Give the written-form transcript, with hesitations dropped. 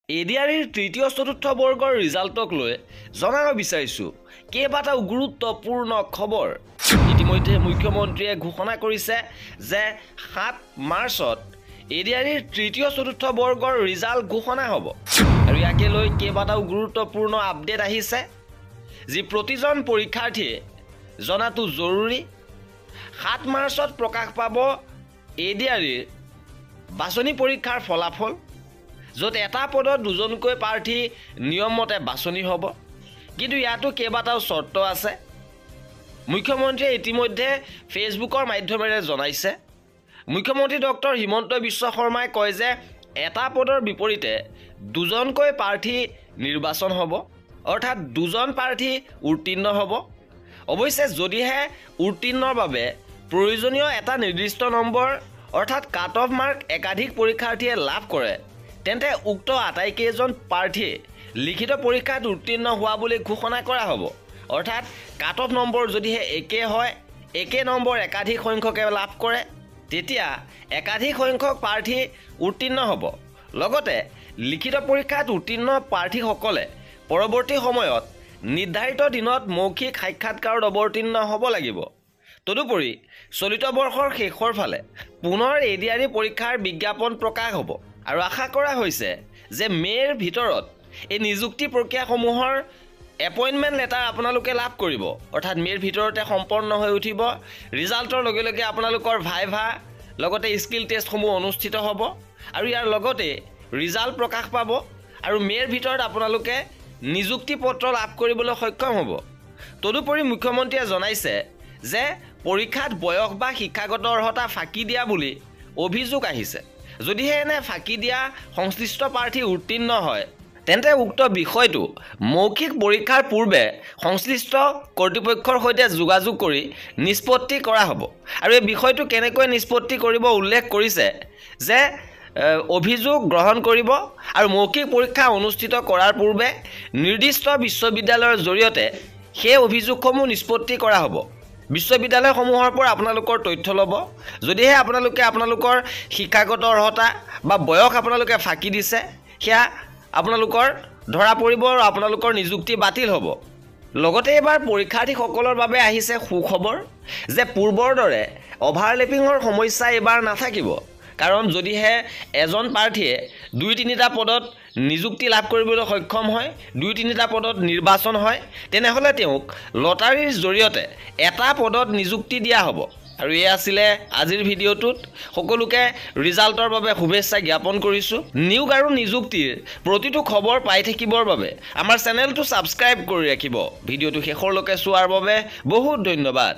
এডিআৰিৰ তৃতীয় চতুৰ্থ বৰ্গৰ ৰিজাল্টক লৈ জনাব বিচাৰিছোঁ কেইবাটাও গুৰুত্বপূৰ্ণ খবৰ। ইতিমধ্যে মুখ্যমন্ত্ৰীয়ে ঘোষণা কৰিছে যে 7 মাৰ্চত এডিআৰিৰ তৃতীয় চতুৰ্থ বৰ্গৰ ৰিজাল্ট ঘোষণা হ'ব। আৰু ইয়াকে লৈ কেইবাটাও গুৰুত্বপূৰ্ণ আপডেট আহিছে যি প্ৰতিজন পৰীক্ষাৰ্থীয়ে জনাটো জৰুৰী। 7 মাৰ্চত প্ৰকাশ পাব এডিআৰিৰ বাছনি পৰীক্ষাৰ ফলাফল, য'ত এটা পদত দুজনকৈ প্ৰাৰ্থী নিয়মমতে বাছনি হ'ব। কিন্তু ইয়াতো কেইবাটাও চৰ্ত আছে। মুখ্যমন্ত্ৰীয়ে ইতিমধ্যে ফেচবুকৰ মাধ্যমেৰে জনাইছে। মুখ্যমন্ত্ৰী ডক্টৰ হিমন্ত বিশ্ব শৰ্মাই কয় যে এটা পদৰ বিপৰীতে দুজনকৈ প্ৰাৰ্থী নিৰ্বাচন হ'ব, অৰ্থাৎ দুজন প্ৰাৰ্থী উত্তীৰ্ণ হ'ব। অৱশ্যে যদিহে উত্তীৰ্ণৰ বাবে প্ৰয়োজনীয় এটা নিৰ্দিষ্ট নম্বৰ অৰ্থাৎ কাট অফ মাৰ্ক একাধিক পৰীক্ষাৰ্থীয়ে লাভ কৰে, তেন্তে উক্ত আটাইকেইজন প্ৰাৰ্থীয়ে লিখিত পৰীক্ষাত উত্তীৰ্ণ হোৱা বুলি ঘোষণা কৰা হ'ব। অৰ্থাৎ কাট অফ নম্বৰ যদিহে একে হয়, একে নম্বৰ একাধিক সংখ্যকে লাভ কৰে, তেতিয়া একাধিক সংখ্যক প্ৰাৰ্থী উত্তীৰ্ণ হ'ব। লগতে লিখিত পৰীক্ষাত উত্তীৰ্ণ প্ৰাৰ্থীসকলে পৰৱৰ্তী সময়ত নিৰ্ধাৰিত দিনত মৌখিক সাক্ষাৎকাৰত অৱতীৰ্ণ হ'ব লাগিব। তদুপৰি চলিত বৰ্ষৰ শেষৰ ফালে পুনৰ এডিআৰি পৰীক্ষাৰ বিজ্ঞাপন প্ৰকাশ হ'ব আৰু আশা কৰা হৈছে যে মে'ৰ ভিতৰত এই নিযুক্তি প্ৰক্ৰিয়াসমূহৰ এপইণ্টমেণ্ট লেটাৰ আপোনালোকে লাভ কৰিব। অৰ্থাৎ মে'ৰ ভিতৰতে সম্পন্ন হৈ উঠিব। ৰিজাল্টৰ লগে লগে আপোনালোকৰ ভাইভা লগতে স্কিল টেষ্টসমূহ অনুষ্ঠিত হ'ব আৰু ইয়াৰ লগতে ৰিজাল্ট প্ৰকাশ পাব আৰু মে'ৰ ভিতৰত আপোনালোকে নিযুক্তি পত্ৰ লাভ কৰিবলৈ সক্ষম হ'ব। তদুপৰি মুখ্যমন্ত্ৰীয়ে জনাইছে যে পৰীক্ষাত বয়স বা শিক্ষাগত অৰ্হতা ফাঁকি দিয়া বুলি অভিযোগ আহিছে। যদিহে এনে ফাঁকি দিয়া সংশ্লিষ্ট প্ৰাৰ্থী উত্তীৰ্ণ হয়, তেন্তে উক্ত বিষয়টো মৌখিক পৰীক্ষাৰ পূৰ্বে সংশ্লিষ্ট কৰ্তৃপক্ষৰ সৈতে যোগাযোগ কৰি নিষ্পত্তি কৰা হ'ব। আৰু এই বিষয়টো কেনেকৈ নিষ্পত্তি কৰিব উল্লেখ কৰিছে যে অভিযোগ গ্ৰহণ কৰিব আৰু মৌখিক পৰীক্ষা অনুষ্ঠিত কৰাৰ পূৰ্বে নিৰ্দিষ্ট বিশ্ববিদ্যালয়ৰ জৰিয়তে সেই অভিযোগসমূহ নিষ্পত্তি কৰা হ'ব। বিশ্ববিদ্যালয়সমূহৰ পৰা আপোনালোকৰ তথ্য ল'ব। যদিহে আপোনালোকে আপোনালোকৰ শিক্ষাগত অৰ্হতা বা বয়স আপোনালোকে ফাঁকি দিছে, সেয়া আপোনালোকৰ ধৰা পৰিব আৰু আপোনালোকৰ নিযুক্তি বাতিল হ'ব। লগতে এইবাৰ পৰীক্ষাৰ্থীসকলৰ বাবে আহিছে সুখবৰ যে পূৰ্বৰ দৰে অভাৰলেপিঙৰ সমস্যা এইবাৰ নাথাকিব। কাৰণ যদিহে এজন প্ৰাৰ্থীয়ে 2-3টা পদত নিযুক্তি লাভ কৰিবলৈ সক্ষম হয়, 2-3টা পদত নিৰ্বাচন হয়, তেনেহ'লে তেওঁক লটাৰীৰ জৰিয়তে এটা পদত নিযুক্তি দিয়া হ'ব। আৰু এয়া আছিলে আজিৰ ভিডিঅ'টোত। সকলোকে ৰিজাল্টৰ বাবে শুভেচ্ছা জ্ঞাপন কৰিছোঁ। নিয়োগ আৰু নিযুক্তিৰ প্ৰতিটো খবৰ পাই থাকিবৰ বাবে আমাৰ চেনেলটো ছাবস্ক্ৰাইব কৰি ৰাখিব। ভিডিঅ'টো শেষৰলৈকে চোৱাৰ বাবে বহুত ধন্যবাদ।